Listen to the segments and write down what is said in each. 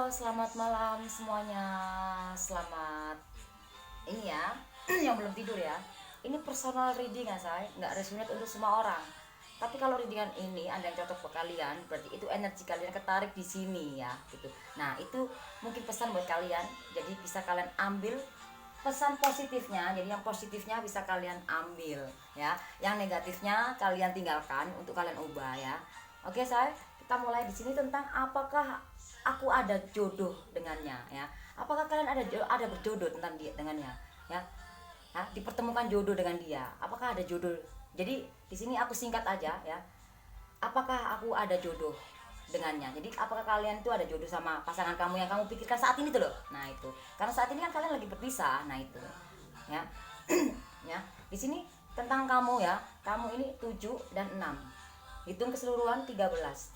Selamat malam semuanya. Selamat ini ya, yang belum tidur ya. Ini personal reading ya, saya nggak resonate untuk semua orang. Tapi kalau readingan ini ada yang cocok buat kalian, berarti itu energi kalian ketarik di sini ya, gitu. Nah, itu mungkin pesan buat kalian. Jadi bisa kalian ambil pesan positifnya. Jadi yang positifnya bisa kalian ambil ya. Yang negatifnya kalian tinggalkan untuk kalian ubah ya. Oke, saya kita mulai di sini tentang apakah aku ada jodoh dengannya ya. Apakah kalian ada berjodoh tentang dia dengannya ya? Dipertemukan jodoh dengan dia. Apakah ada jodoh? Jadi di sini aku singkat aja ya. Apakah aku ada jodoh dengannya? Jadi apakah kalian itu ada jodoh sama pasangan kamu yang kamu pikirkan saat ini tuh loh? Nah itu. Karena saat ini kan kalian lagi berpisah. Nah itu. Ya. Ya. Di sini tentang kamu ya. Kamu ini 7 dan 6. Hitung keseluruhan 13.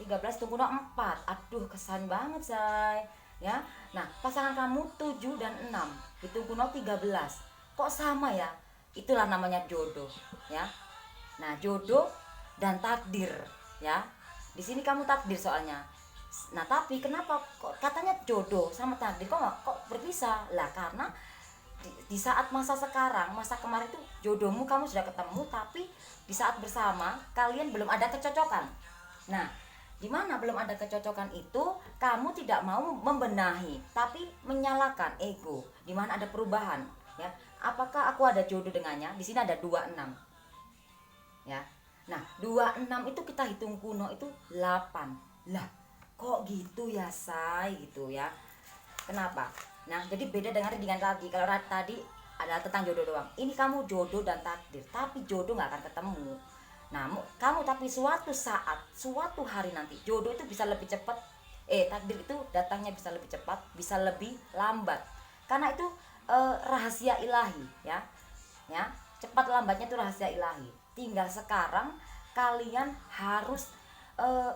13 tunggu 4. Aduh, kesan banget, say. Ya. Nah, pasangan kamu 7 dan 6. Hitung kuno 13. Kok sama ya? Itulah namanya jodoh, ya. Nah, jodoh dan takdir, ya. Di sini kamu takdir soalnya. Nah, tapi kenapa kok katanya jodoh sama takdir kok berpisah? Lah, karena di saat masa sekarang, masa kemarin itu jodohmu kamu sudah ketemu, tapi di saat bersama kalian belum ada kecocokan. Nah, di mana belum ada kecocokan itu kamu tidak mau membenahi, tapi menyalahkan ego. Di mana ada perubahan, ya. Apakah aku ada jodoh dengannya? Di sini ada 26. Ya. Nah, 26 itu kita hitung kuno itu 8. Lah, kok gitu ya, say, gitu ya. Kenapa? Nah, jadi beda dengan tadi. Kalau tadi adalah tentang jodoh doang. Ini kamu jodoh dan takdir, tapi jodoh nggak akan ketemu. Nah, kamu tapi suatu saat, suatu hari nanti, jodoh itu bisa lebih cepat. Takdir itu datangnya bisa lebih cepat, bisa lebih lambat. Karena itu rahasia ilahi, ya. Ya, cepat lambatnya itu rahasia ilahi. Tinggal sekarang kalian harus eh,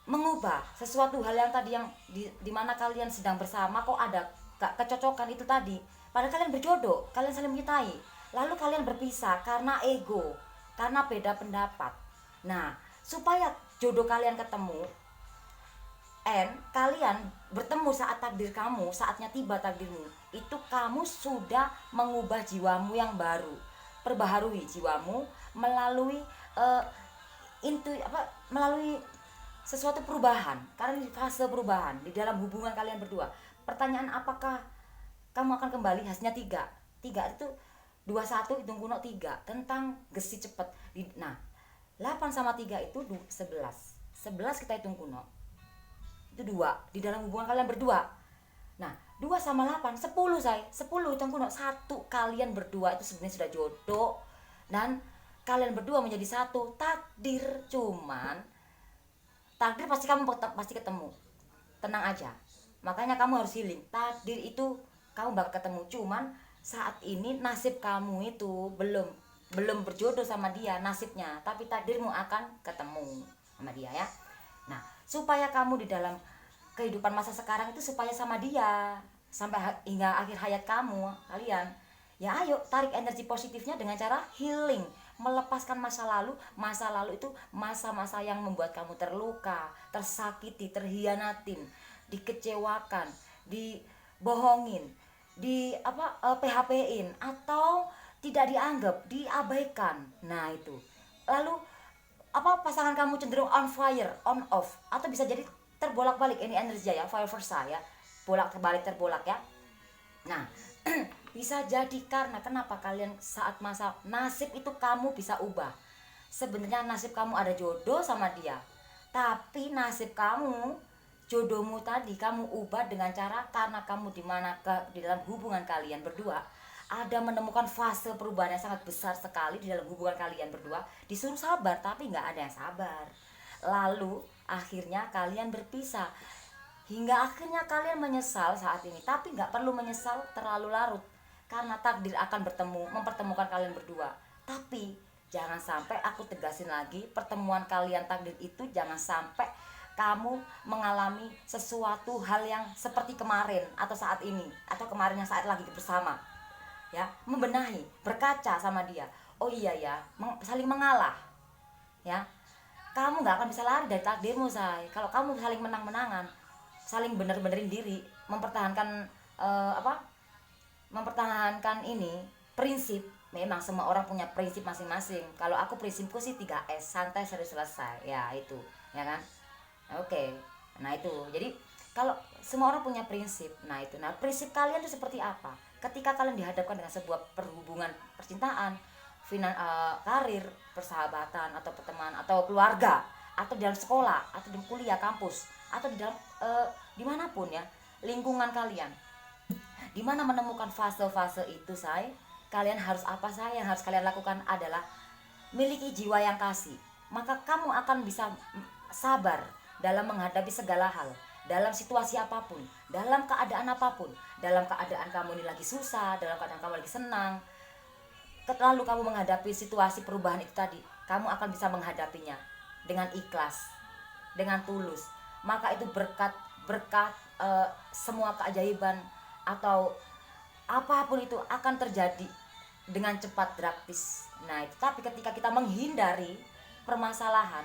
mengubah sesuatu hal yang tadi yang di mana kalian sedang bersama kok ada gak kecocokan itu tadi, padahal kalian berjodoh, kalian saling mencintai, lalu kalian berpisah karena ego, karena beda pendapat. Nah, supaya jodoh kalian ketemu kalian bertemu saat takdir kamu, saatnya tiba takdirmu, itu kamu sudah mengubah jiwamu yang baru, perbaharui jiwamu melalui uh, melalui sesuatu perubahan. Karena di fase perubahan di dalam hubungan kalian berdua, pertanyaan apakah kamu akan kembali, hasilnya tiga. Tiga itu 21 hitung kuno 3 tentang gesi cepat. Nah, 8 sama 3 itu 11. 11 kita hitung kuno itu 2 di dalam hubungan kalian berdua. Nah, 2 sama 8 10, say. 10 hitung kuno 1. Kalian berdua itu sebenarnya sudah jodoh dan kalian berdua menjadi satu. Takdir, cuman takdir pasti ketemu, tenang aja. Makanya kamu harus healing. Takdir itu kamu bakal ketemu, cuman saat ini nasib kamu itu belum berjodoh sama dia nasibnya, tapi takdirmu akan ketemu sama dia ya. Nah, supaya kamu di dalam kehidupan masa sekarang itu supaya sama dia sampai hingga akhir hayat kalian, ya ayo tarik energi positifnya dengan cara healing, melepaskan masa lalu. Masa lalu itu masa-masa yang membuat kamu terluka, tersakiti, terhianatin, dikecewakan, dibohongin, PHP-in atau tidak dianggap, diabaikan. Nah, itu. Lalu pasangan kamu cenderung on fire, on off, atau bisa jadi terbolak-balik ini energi ya, fire versa ya. Bolak terbalik terbolak ya. Nah, bisa jadi karena kenapa kalian saat masa nasib itu kamu bisa ubah. Sebenarnya nasib kamu ada jodoh sama dia, tapi nasib kamu, jodohmu tadi kamu ubah dengan cara karena kamu di dalam hubungan kalian berdua ada menemukan fase perubahan yang sangat besar sekali di dalam hubungan kalian berdua. Disuruh sabar tapi nggak ada yang sabar. Lalu akhirnya kalian berpisah. Hingga akhirnya kalian menyesal saat ini, tapi nggak perlu menyesal terlalu larut, karena takdir akan mempertemukan kalian berdua. Tapi jangan sampai, aku tegasin lagi, pertemuan kalian takdir itu jangan sampai kamu mengalami sesuatu hal yang seperti kemarin atau saat ini atau kemarin yang saat lagi bersama. Ya, membenahi, berkaca sama dia. Oh iya ya, saling mengalah. Ya, kamu nggak akan bisa lari dari takdirmu, say. Kalau kamu saling menang-menangan, saling bener-benerin diri, mempertahankan mempertahankan ini prinsip. Memang semua orang punya prinsip masing-masing. Kalau aku prinsipku sih 3S, santai serius selesai. Ya itu, ya kan? Oke. Nah itu. Jadi kalau semua orang punya prinsip. Nah itu. Nah, prinsip kalian itu seperti apa? Ketika kalian dihadapkan dengan sebuah perhubungan percintaan, karir, persahabatan atau pertemanan atau keluarga, atau di dalam sekolah, atau di kuliah, kampus, atau di dalam dimanapun ya, lingkungan kalian. Dimana menemukan fase-fase itu, kalian harus apa, yang harus kalian lakukan adalah miliki jiwa yang kasih. Maka kamu akan bisa sabar dalam menghadapi segala hal, dalam situasi apapun, dalam keadaan apapun, dalam keadaan kamu ini lagi susah, dalam keadaan kamu lagi senang. Lalu kamu menghadapi situasi perubahan itu tadi, kamu akan bisa menghadapinya dengan ikhlas, dengan tulus. Maka itu berkat semua keajaiban atau apapun itu akan terjadi dengan cepat, drastis. Nah itu. Tapi ketika kita menghindari permasalahan,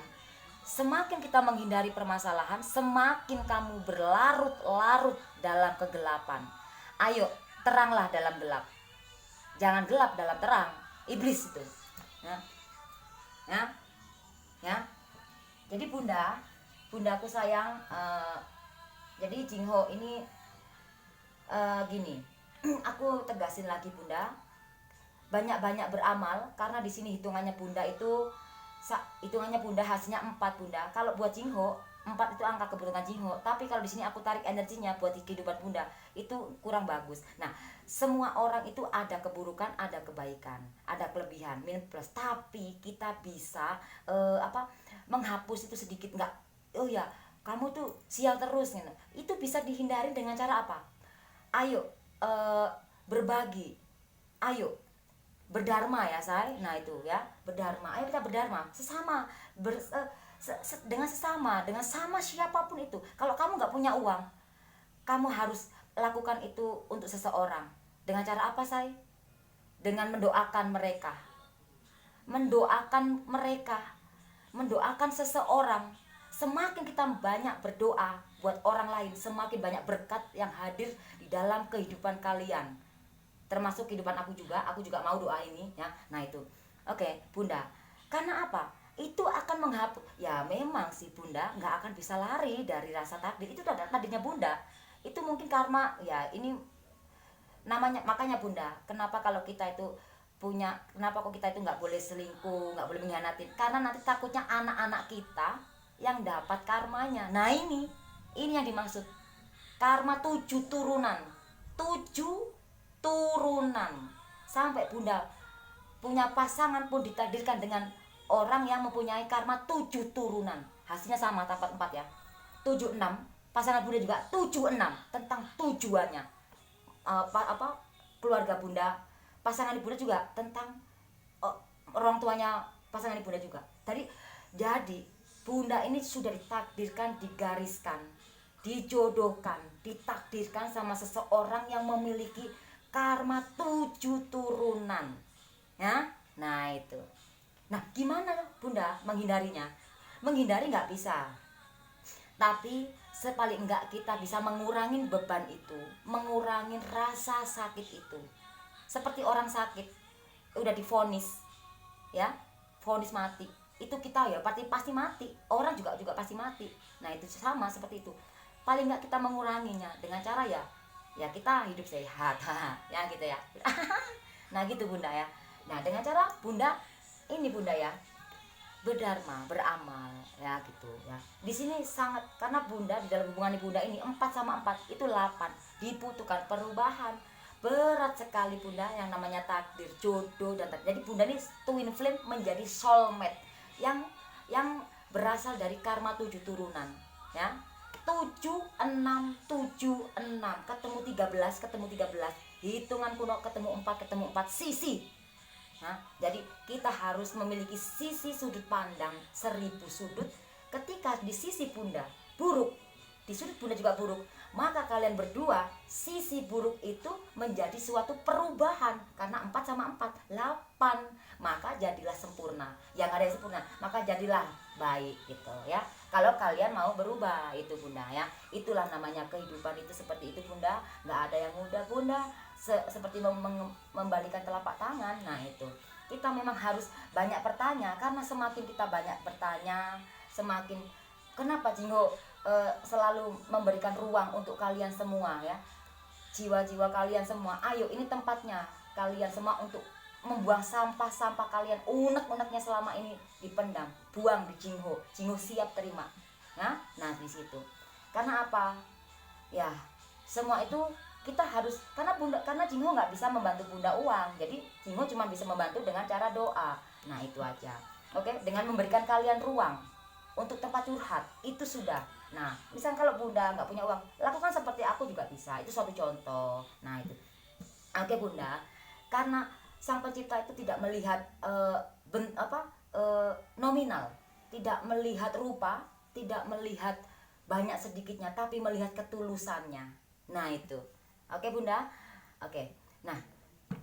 semakin kita menghindari permasalahan, semakin kamu berlarut-larut dalam kegelapan. Ayo, teranglah dalam gelap, jangan gelap dalam terang. Iblis itu ya. Jadi bundaku sayang, jadi Jingho ini gini, aku tegasin lagi bunda, banyak-banyak beramal, karena di sini hitungannya bunda itu hasilnya 4 bunda. Kalau buat Jingho 4 itu angka keberuntungan Jingho, tapi kalau di sini aku tarik energinya buat kehidupan bunda itu kurang bagus. Nah, semua orang itu ada keburukan, ada kebaikan, ada kelebihan, minus plus, tapi kita bisa menghapus itu sedikit. Enggak, oh ya kamu tuh sial terus gitu. Itu bisa dihindari dengan cara apa? Ayo berbagi, ayo berdharma ya Nah itu ya, berdharma. Ayo kita berdharma sesama, dengan sama siapapun itu. Kalau kamu nggak punya uang, kamu harus lakukan itu untuk seseorang. Dengan cara apa Dengan mendoakan mereka, mendoakan seseorang. Semakin kita banyak berdoa buat orang lain, semakin banyak berkat yang hadir di dalam kehidupan kalian, termasuk kehidupan aku juga mau doa ini ya. Nah itu. Oke bunda, karena apa? Itu akan menghapus. Ya memang sih bunda nggak akan bisa lari dari rasa takdir. Itu takdirnya bunda. Itu mungkin karma ya, ini namanya. Makanya bunda, kenapa kalau kita itu kenapa kok kita itu nggak boleh selingkuh, nggak boleh mengkhianati? Karena nanti takutnya anak-anak kita yang dapat karmanya. Nah ini yang dimaksud karma 7 turunan. 7 turunan. Sampai bunda punya pasangan pun ditakdirkan dengan orang yang mempunyai karma 7 turunan. Hasilnya sama, dapat 4 ya. 7, 6. Pasangan bunda juga 7, 6. Tentang tujuannya. Keluarga bunda, pasangan bunda juga tentang orang tuanya pasangan bunda juga. Jadi bunda ini sudah ditakdirkan, digariskan, dijodohkan, ditakdirkan sama seseorang yang memiliki karma 7 turunan ya. Nah itu. Nah gimana bunda menghindarinya? Menghindari nggak bisa, tapi sepaling enggak kita bisa mengurangi beban itu, mengurangi rasa sakit itu. Seperti orang sakit udah divonis ya, vonis mati, itu kita ya pasti mati, orang juga pasti mati. Nah itu sama seperti itu. Paling enggak kita menguranginya dengan cara ya kita hidup sehat ya gitu ya. Nah gitu bunda ya. Nah dengan cara bunda ini bunda ya, berdharma, beramal ya gitu ya. Di sini sangat, karena bunda di dalam hubungan bunda ini 4 sama 4 itu 8, dibutuhkan perubahan. Berat sekali bunda yang namanya takdir, jodoh dan takdir. Jadi bunda ini twin flame menjadi soulmate yang berasal dari karma 7 turunan ya. 7, 6, 7, 6 ketemu 13, hitungan kuno ketemu 4 sisi. Nah, jadi kita harus memiliki sisi sudut pandang 1000 sudut. Ketika di sisi bunda buruk, di sudut bunda juga buruk, maka kalian berdua sisi buruk itu menjadi suatu perubahan. Karena 4 sama 4 8, maka jadilah sempurna. Yang ada yang sempurna, maka jadilah baik gitu ya. kalau kalian mau berubah. Itu bunda ya, itulah namanya kehidupan itu seperti itu bunda, nggak ada yang mudah bunda. Seperti membalikan telapak tangan. Nah itu kita memang harus banyak bertanya, karena semakin kita banyak bertanya, semakin kenapa Jingho selalu memberikan ruang untuk kalian semua ya, jiwa-jiwa kalian semua. Ayo, ini tempatnya kalian semua untuk membuang sampah-sampah kalian, unek-uneknya selama ini dipendam, buang di Jingho. Jingho siap terima. Nah di situ. Karena apa? Ya, semua itu kita harus, karena Jingho nggak bisa membantu bunda uang, jadi Jingho cuma bisa membantu dengan cara doa. Nah itu aja. Oke, dengan memberikan kalian ruang untuk tempat curhat, itu sudah. Nah, misal kalau bunda nggak punya uang, lakukan seperti aku juga bisa. Itu suatu contoh. Nah itu. Oke bunda, karena Sang Pencipta itu tidak melihat nominal, tidak melihat rupa, tidak melihat banyak sedikitnya, tapi melihat ketulusannya. Nah itu. Oke bunda. Oke. Nah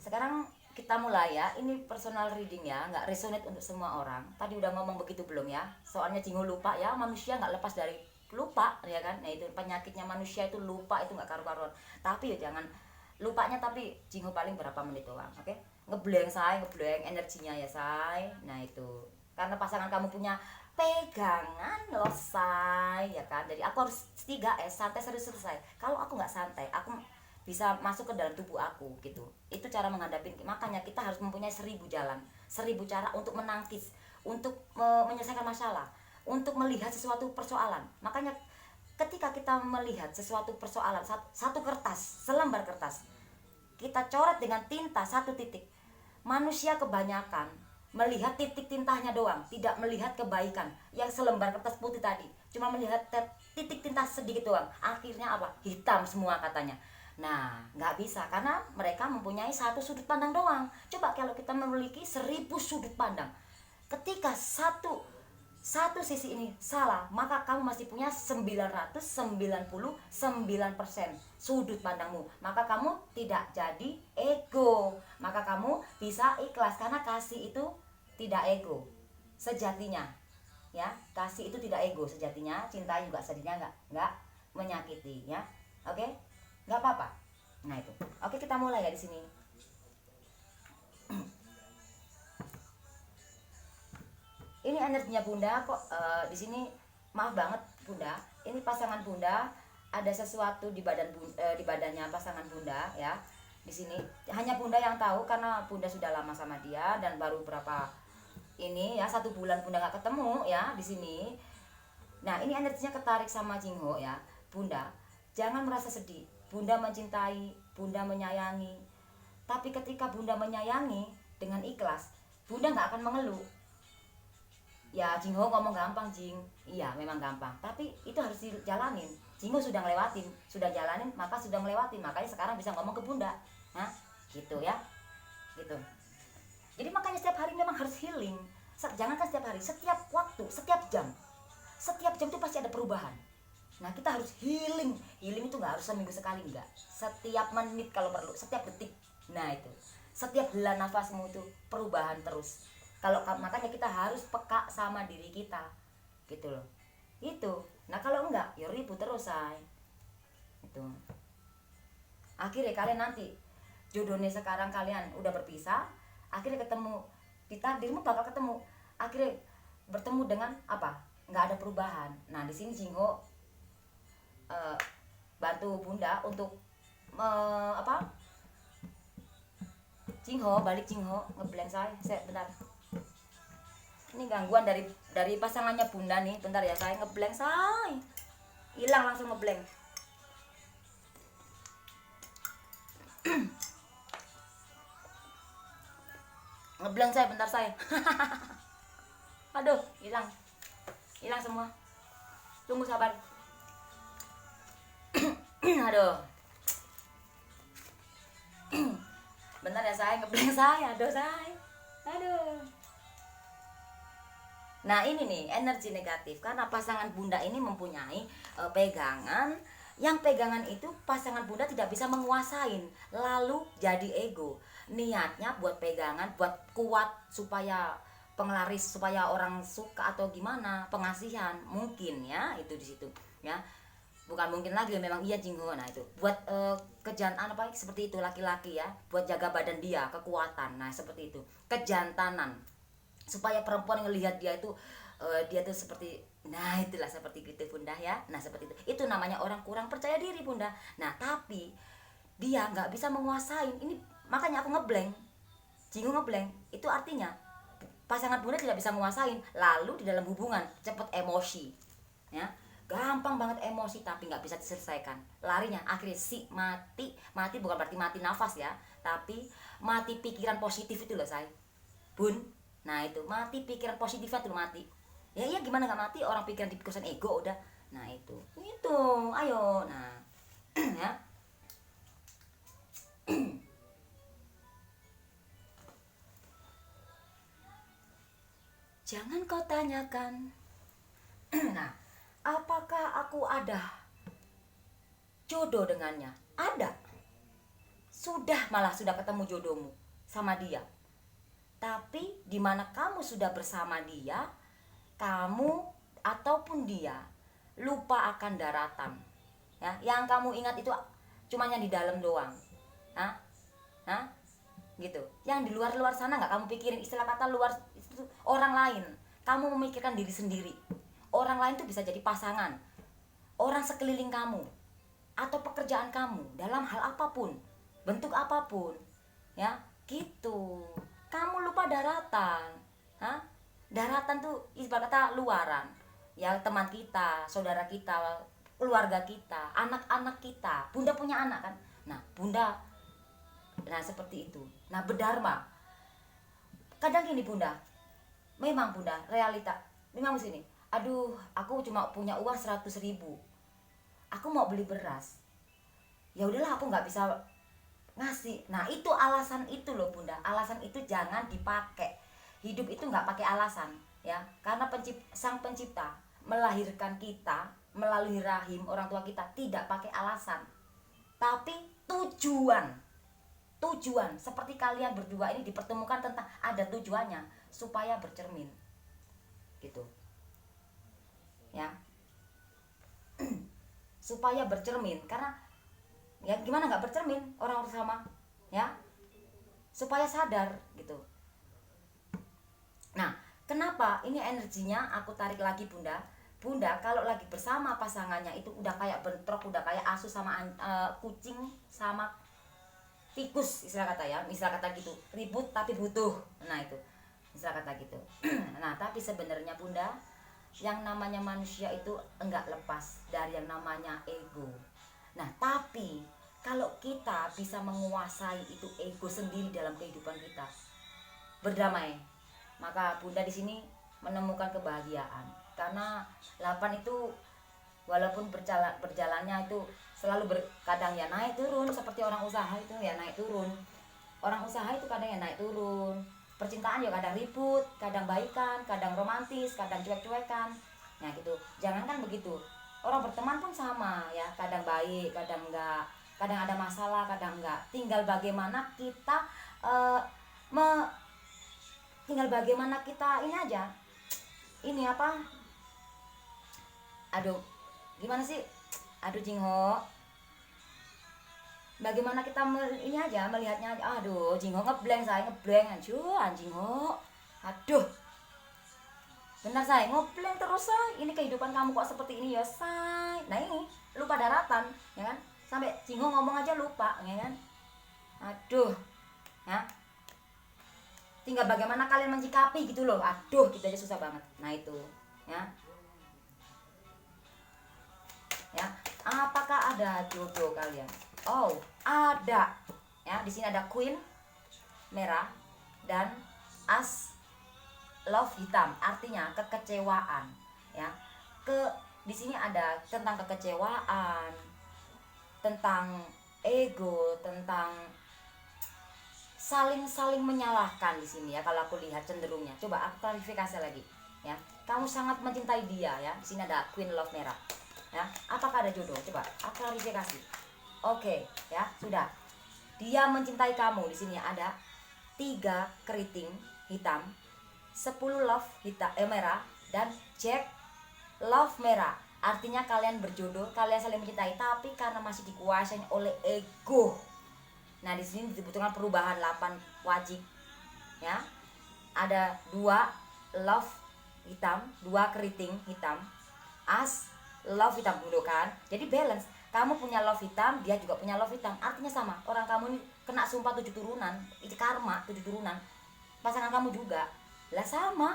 sekarang kita mulai ya. Ini personal reading ya, nggak resonate untuk semua orang. Tadi udah ngomong begitu belum ya? Soalnya Jingho lupa ya, manusia nggak lepas dari lupa ya kan. Nah itu penyakitnya manusia, itu lupa, itu nggak karu-karuan. Tapi ya jangan lupanya, tapi Jingho paling berapa menit doang. Oke, ngeblank say, ngeblank energinya ya say. Nah itu karena pasangan kamu punya pegangan loh say ya kan. Jadi aku harus 3S, santai, serius, selesai. Kalau aku nggak santai, aku bisa masuk ke dalam tubuh aku gitu. Itu cara menghadapi. Makanya kita harus mempunyai 1000 jalan, 1000 cara untuk menangkis, untuk menyelesaikan masalah, untuk melihat sesuatu persoalan. Makanya ketika kita melihat sesuatu persoalan, satu kertas, selembar kertas, kita coret dengan tinta satu titik. Manusia kebanyakan melihat titik tintanya doang, tidak melihat kebaikan. Yang selembar kertas putih tadi cuma melihat titik tinta sedikit doang, akhirnya apa? Hitam semua katanya. Nah nggak bisa, karena mereka mempunyai satu sudut pandang doang. Coba kalau kita memiliki 1000 sudut pandang, ketika satu sisi ini salah, maka kamu masih punya 999% sudut pandangmu. Maka kamu tidak jadi ego, maka kamu bisa ikhlas, karena kasih itu tidak ego sejatinya ya. Kasih itu tidak ego sejatinya, cinta juga sejatinya nggak menyakiti ya. Oke, nggak apa-apa. Nah itu. Oke, kita mulai ya di sini. Ini energinya bunda kok di sini. Maaf banget bunda, ini pasangan bunda ada sesuatu di di badannya pasangan bunda ya. Di sini hanya bunda yang tahu, karena bunda sudah lama sama dia dan baru berapa ini ya, 1 bulan bunda nggak ketemu ya di sini. Nah ini energinya ketarik sama Jingho ya bunda. Jangan merasa sedih, bunda mencintai, bunda menyayangi. Tapi ketika bunda menyayangi dengan ikhlas, bunda nggak akan mengeluh. Ya Jingho ngomong gampang Jing, iya memang gampang, tapi itu harus dijalanin. Jingho sudah ngelewatin, sudah jalanin, maka sudah ngelewatin, makanya sekarang bisa ngomong ke bunda. Nah gitu ya, gitu. Jadi makanya setiap hari memang harus healing. Jangankan setiap hari, setiap waktu, setiap jam itu pasti ada perubahan. Nah kita harus healing. Healing itu nggak harus seminggu sekali, enggak, setiap menit kalau perlu, setiap detik. Nah itu setiap hela nafasmu itu perubahan terus. Makanya kita harus peka sama diri kita gitu loh. Itu. Nah kalau enggak ya ribut terus say. Itu. Akhirnya kalian nanti jodohnya sekarang kalian udah berpisah, akhirnya ketemu di takdirmu bakal ketemu, akhirnya bertemu dengan apa? Nggak ada perubahan. Nah di sini Jingho bantu bunda untuk Jingho balik. Jingho ngeblank saya bentar. Ini gangguan dari pasangannya bunda nih. Bentar ya saya ngeblank say. Hilang langsung ngeblank. Ngeblank saya bentar saya. Aduh, hilang semua. Tunggu sabar. Aduh. Bentar ya saya ngeblank saya. Aduh saya. Aduh. Nah ini nih energi negatif, karena pasangan bunda ini mempunyai pegangan. Yang pegangan itu pasangan bunda tidak bisa menguasain, lalu jadi ego. Niatnya buat pegangan, buat kuat supaya penglaris supaya orang suka atau gimana, pengasihan mungkin ya, itu di situ ya. Bukan mungkin lagi, memang iya Jingho. Nah itu buat kejantanan apa seperti itu, laki-laki ya, buat jaga badan dia, kekuatan. Nah seperti itu, kejantanan, supaya perempuan ngelihat dia itu dia tuh seperti, nah itulah seperti gitu bunda ya. Nah seperti itu namanya orang kurang percaya diri bunda. Nah tapi dia nggak bisa menguasain ini, makanya aku ngeblank. Jingho ngeblank itu artinya pasangan bunda tidak bisa menguasain, lalu di dalam hubungan cepet emosi ya, gampang banget emosi tapi nggak bisa diselesaikan. Larinya akhirnya si mati. Mati bukan berarti mati nafas ya, tapi mati pikiran positif itu loh say bun. Nah itu mati pikiran positifnya tuh mati ya. Iya gimana nggak mati, orang pikiran di kosan ego udah. Nah itu ayo. Nah ya. Jangan kau tanyakan nah apakah aku ada jodoh dengannya. Ada, sudah ketemu jodohmu sama dia. Tapi dimana kamu sudah bersama dia, kamu ataupun dia lupa akan daratan ya. Yang kamu ingat itu cuma yang di dalam doang. Nah gitu. Yang di luar sana nggak kamu pikirin. Istilah kata luar itu orang lain, kamu memikirkan diri sendiri. Orang lain itu bisa jadi pasangan, orang sekeliling kamu, atau pekerjaan kamu dalam hal apapun, bentuk apapun ya gitu. Kamu lupa daratan. Daratan tuh ibarat kata luaran ya, teman kita, saudara kita, keluarga kita, anak-anak kita. Bunda punya anak kan. Nah bunda, nah seperti itu. Nah berdharma. Kadang gini bunda, memang bunda realita memang di sini. Aduh aku cuma punya uang 100.000, aku mau beli beras, ya udahlah aku nggak bisa ngasih. Nah itu alasan itu loh bunda, alasan itu jangan dipakai. Hidup itu nggak pakai alasan ya, karena sang pencipta melahirkan kita melalui rahim orang tua kita tidak pakai alasan, tapi tujuan. Seperti kalian berdua ini dipertemukan tentang ada tujuannya, supaya bercermin gitu ya. Supaya bercermin, karena ya gimana nggak bercermin orang sama ya, supaya sadar gitu. Nah kenapa ini energinya aku tarik lagi bunda. Bunda kalau lagi bersama pasangannya itu udah kayak bentrok, udah kayak asu sama kucing sama tikus, istilah kata ya, istilah kata gitu, ribut tapi butuh. Nah itu istilah kata gitu. Nah tapi sebenarnya bunda, yang namanya manusia itu enggak lepas dari yang namanya ego. Nah tapi kalau kita bisa menguasai itu ego sendiri dalam kehidupan kita, berdamai, maka bunda di sini menemukan kebahagiaan. Karena 8 itu walaupun berjalannya itu selalu kadang ya naik turun, seperti orang usaha itu ya naik turun. Orang usaha itu kadang ya naik turun. Percintaan ya kadang ribut, kadang baikan, kadang romantis, kadang cuek-cuekan. Nah gitu. Jangankan begitu, orang berteman pun sama ya, kadang baik, kadang enggak, kadang ada masalah, kadang enggak. Tinggal bagaimana kita tinggal bagaimana kita ini aja. Ini apa? Aduh, gimana sih? Aduh Jingho. Bagaimana kita ini aja, melihatnya aja. Aduh Jingho ngeblank anjing ho. Aduh benar saya ngeblank terus say. Ini kehidupan kamu kok seperti ini ya say. Nah ini lupa daratan ya kan, sampai Jingho ngomong aja lupa ya kan. Aduh ya, tinggal bagaimana kalian menyikapi gitu loh. Aduh gitu aja susah banget. Nah itu ya. Ya, apakah ada jodoh kalian? Oh, ada. Ya, di sini ada Queen merah dan As Love hitam, artinya kekecewaan. Ya. Di sini ada tentang kekecewaan, tentang ego, tentang saling menyalahkan di sini ya. Kalau aku lihat cenderungnya. Coba aku klarifikasi lagi, ya. Kamu sangat mencintai dia ya. Di sini ada Queen Love merah. Ya, apakah ada jodoh? Coba aku klarifikasi. Oke, ya, sudah. Dia mencintai kamu. Di sini ada 3 keriting hitam 10 love merah dan Jack love merah. Artinya kalian berjodoh, kalian saling mencintai, tapi karena masih dikuasai oleh ego. Nah, di sini dibutuhkan perubahan 8 wajib. Ya. Ada 2 love hitam, 2 keriting hitam. As love hitam kan. Jadi balance. Kamu punya love hitam, dia juga punya love hitam. Artinya sama. Orang kamu ini kena sumpah 7 turunan, itu karma 7 turunan. Pasangan kamu juga. Lah sama.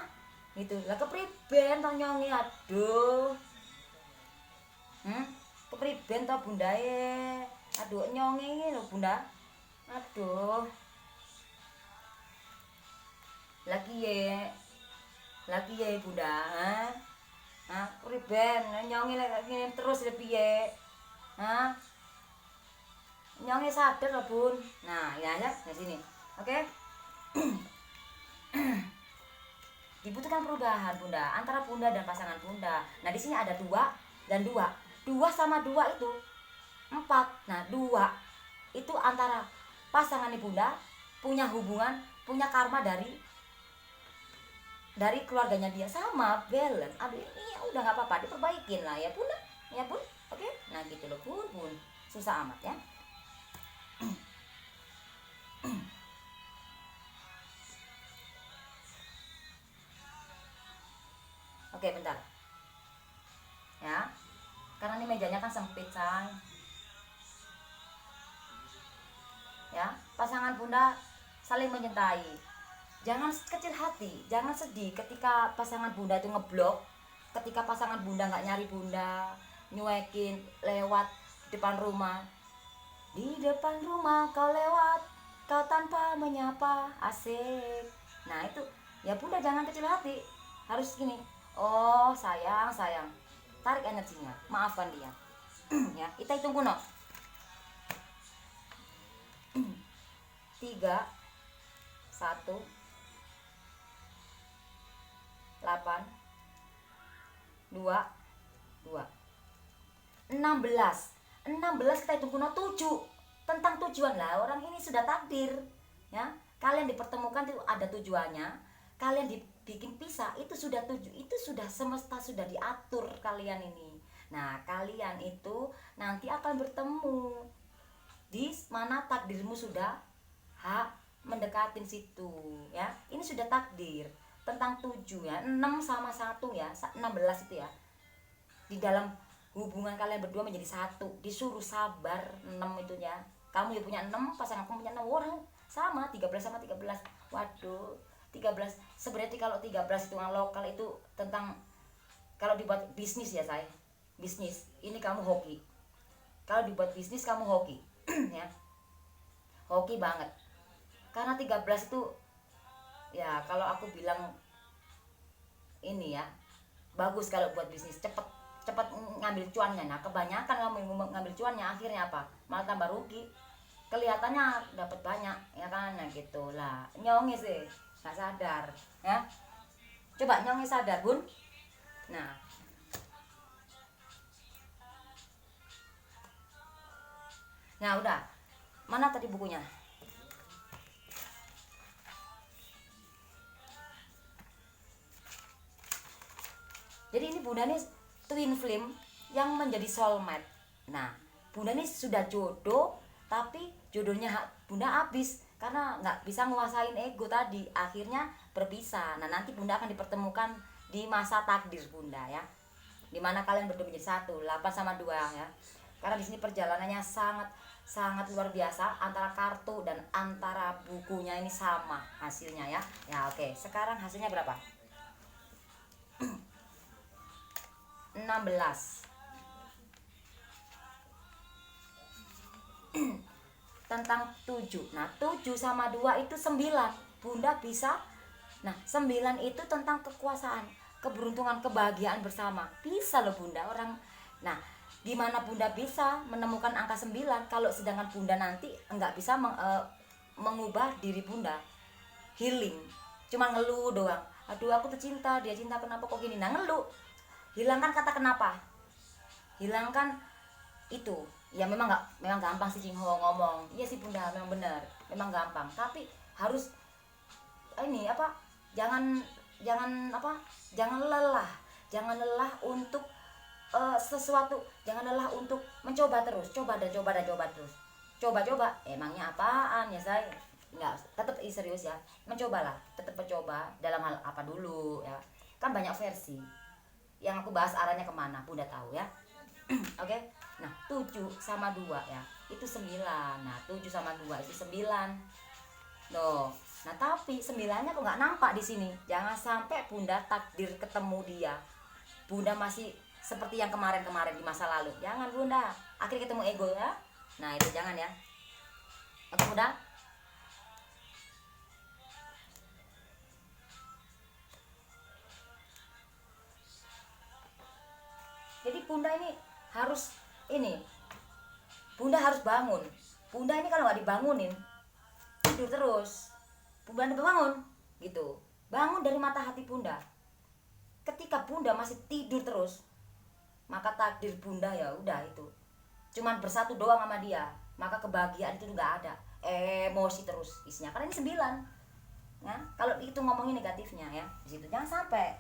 Gitu. Lah kepriben to nyongi, aduh. Kepriben to bundae. Aduh nyongi lho bunda. Aduh. Lagi ya bunda. Kepriben nyongi lek ngene terus le piye? Nyongi sadar lho bun. Nah ya di sini. Oke. Dibutuhkan perubahan bunda antara bunda dan pasangan bunda. Nah di sini ada 2 dan 2. 2 sama 2 itu 4. Nah 2 itu antara pasangan bunda punya hubungan, punya karma dari keluarganya dia, sama balance. Aduh ini ya udah nggak apa-apa, diperbaikin lah ya bunda, ya bun. Oke. Nah gitu loh bun, susah amat ya. Oke bentar ya, karena ini mejanya kan sempit say. Ya, pasangan bunda saling mencintai, jangan kecil hati, jangan sedih ketika pasangan bunda itu ngeblok, ketika pasangan bunda nggak nyari bunda, nyuekin lewat depan rumah. Di depan rumah kau lewat, kau tanpa menyapa, asik. Nah itu ya bunda jangan kecil hati, harus gini. Oh sayang, tarik energinya, maafkan dia. Ya kita hitung kuno. 3 1 8 2 2 16 kita hitung kuno 7. Tentang tujuan lah, orang ini sudah takdir ya. Kalian dipertemukan itu ada tujuannya, kalian dibikin pisah itu sudah itu sudah semesta sudah diatur kalian ini. Nah kalian itu nanti akan bertemu di mana takdirmu sudah mendekatin situ ya. Ini sudah takdir tentang 7 ya. 6 sama 1 ya, 16 itu ya. Di dalam hubungan kalian berdua menjadi satu, disuruh sabar. 6 itu ya. Kamu ya punya 6, pasangan kamu punya 6, orang sama 13 sama 13. Waduh, 13 sebenarnya kalau 13 hitungan lokal itu tentang kalau dibuat bisnis ya saya. Bisnis. Ini kamu hoki. Kalau dibuat bisnis kamu hoki. Ya. Hoki banget. Karena 13 itu ya kalau aku bilang ini ya bagus kalau buat bisnis, cepet ngambil cuannya. Nah kebanyakan kamu ngambil cuannya akhirnya apa, malah tambah rugi. Kelihatannya dapat banyak ya kan. Nah gitu lah nyongi sih nggak sadar ya. Coba nyongi sadar bun. Nah udah, mana tadi bukunya? Jadi ini bunda nih twin flame yang menjadi soulmate. Nah bunda nih sudah jodoh, tapi jodohnya bunda habis karena nggak bisa nguasain ego tadi, akhirnya berpisah. Nah nanti bunda akan dipertemukan di masa takdir bunda ya, dimana kalian berdua menjadi satu, 8 sama 2 ya. Karena di sini perjalanannya sangat luar biasa, antara kartu dan antara bukunya ini sama hasilnya ya. Ya oke, sekarang hasilnya berapa? 16. Tentang 7. Nah 7 sama 2 itu 9. Bunda bisa. Nah 9 itu tentang kekuasaan, keberuntungan, kebahagiaan bersama. Bisa loh bunda orang. Nah dimana bunda bisa menemukan angka 9 kalau sedangkan bunda nanti enggak bisa mengubah diri bunda, healing, cuma ngeluh doang. Aduh aku tercinta, dia cinta, kenapa kok gini. Nah ngeluh, hilangkan kata kenapa, hilangkan itu. Ya memang gampang sih Jingho ngomong. Iya sih bunda, memang benar, memang gampang. Tapi harus ini apa? Jangan jangan apa, jangan lelah untuk sesuatu, jangan lelah untuk mencoba terus, coba terus, coba emangnya apaan ya saya, nggak, tetap serius ya, mencobalah, tetap mencoba dalam hal apa dulu ya, kan banyak versi, yang aku bahas arahnya kemana Bunda tahu ya. Oke. Nah 7 sama 2 ya itu 9. Nah 7 sama 2 itu 9 loh. Nah tapi 9-nya kok nggak nampak di sini. Jangan sampai Bunda takdir ketemu dia, Bunda masih seperti yang kemarin-kemarin di masa lalu. Jangan Bunda, akhirnya ketemu ego ya. Nah itu jangan ya. Oke Bunda. Jadi Bunda ini harus ini, Bunda harus bangun. Bunda ini kalau nggak dibangunin tidur terus. Bunda bangun gitu. Bangun dari mata hati Bunda. Ketika Bunda masih tidur terus, maka takdir Bunda ya udah itu. Cuman bersatu doang sama dia. Maka kebahagiaan itu nggak ada. Emosi terus isinya. Karena ini 9. Ya, kalau itu ngomongin negatifnya ya, di situ jangan sampai.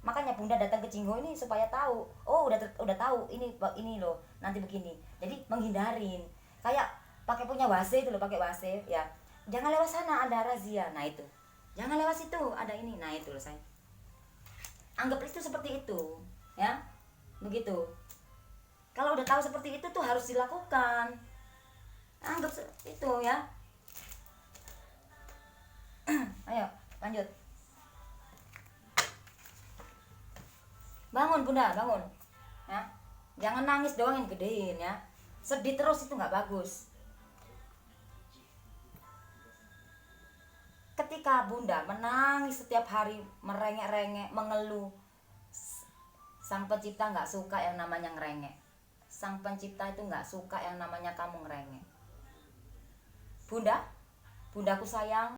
Makanya Bunda datang ke Jinggo ini supaya tahu. Oh, udah tahu ini loh, nanti begini. Jadi menghindarin. Kayak pakai punya wase itu loh, pakai wase ya. Jangan lewat sana ada razia. Nah, itu. Jangan lewat situ ada ini. Nah, itu loh saya. Anggap itu seperti itu, ya. Begitu. Kalau udah tahu seperti itu tuh harus dilakukan. Anggap itu ya. Ayo, lanjut. Bangun Bunda, bangun. Ya. Jangan nangis doang yang gedein ya. Sedih terus itu nggak bagus. Ketika Bunda menangis setiap hari, merengek-rengek, mengeluh, Sang Pencipta nggak suka yang namanya ngerengek. Sang Pencipta itu nggak suka yang namanya kamu ngerengek. Bundaku sayang,